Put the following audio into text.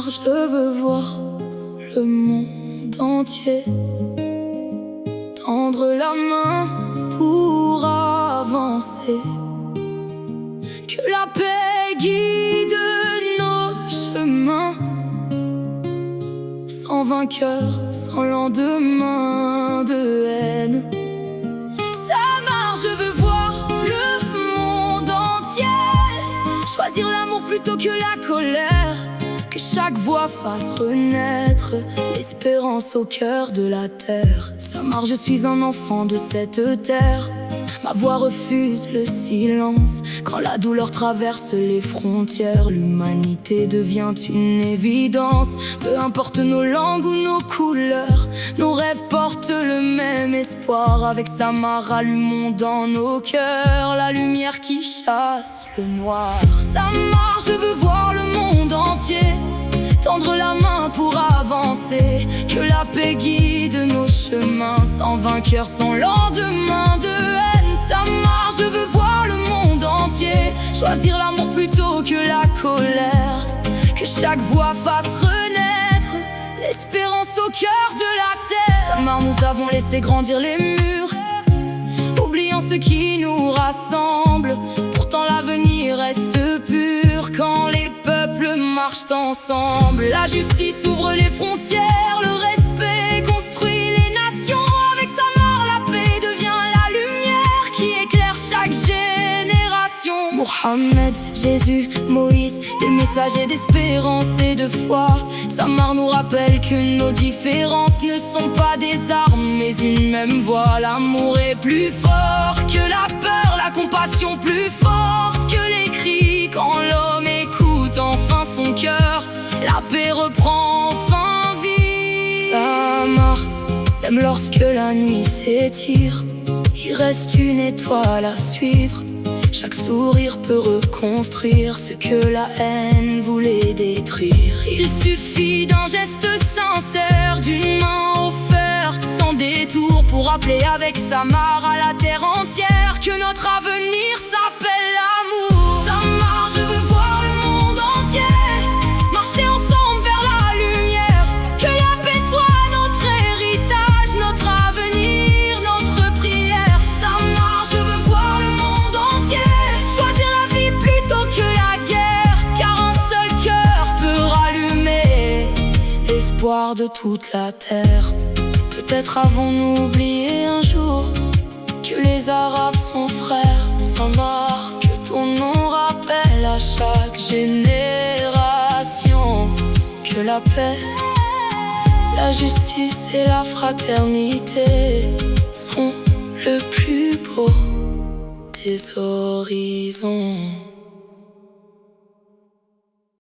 je veux voir le monde entier, tendre la main pour avancer, que la paix guide nos chemins, sans vainqueur, sans lendemain de haine. Ça marche, je veux voir le monde entier, choisir l'amour plutôt que la colère, que chaque voix fasse renaître l'espérance au cœur de la terre. Ça marche, je suis un enfant de cette terre, ma voix refuse le silence. Quand la douleur traverse les frontières, l'humanité devient une évidence. Peu importe nos langues ou nos couleurs, nos rêves portent le même espoir. Avec Samar, allumons dans nos cœurs la lumière qui chasse le noir. Samar, je veux voir le monde entier, tendre la main pour avancer, que la paix guide nos chemins, sans vainqueur, sans lendemain de haine. Samar, je veux voir le monde entier, choisir l'amour plutôt que la colère, que chaque voix fasse renaître l'espérance au cœur de la terre. Samar, nous avons laissé grandir les murs, oubliant ce qui nous rassemble. Pourtant l'avenir reste pur quand les peuples marchent ensemble. La justice ouvre les frontières, le respect construit les nations. Avec Samar, la paix devient la lumière qui éclaire chaque génération. Mohamed, Jésus, Moïse, des messagers d'espérance et de foi. Samar nous rappelle que nos différences ne sont pas des armes, mais une même voix. L'amour est plus fort que la peur, la compassion plus forte que les cris. Quand l'homme écoute enfin son cœur, la paix reprend enfin vie. Samar aime lorsque la nuit s'étire, il reste une étoile à suivre. Chaque sourire peut reconstruire ce que la haine voulait détruire. Il suffit d'un geste sincère, d'une main offerte sans détour, pour rappeler avec Samar à la terre entière que notre avenir s'appelle l'amour. Samar, je veux voir le monde entier, marcher ensemble vers la lumière, que la paix soit notre héritage, notre avenir, notre prière. Samar, je veux voir le monde entier, choisir la vie plutôt que la guerre, car un seul cœur peut rallumer l'espoir de toute la terre. Peut-être avons-nous oublié un jour que les Arabes sont frères. Samar, que ton nom rappelle à chaque génération que la paix, la justice et la fraternité sont le plus beau des horizons.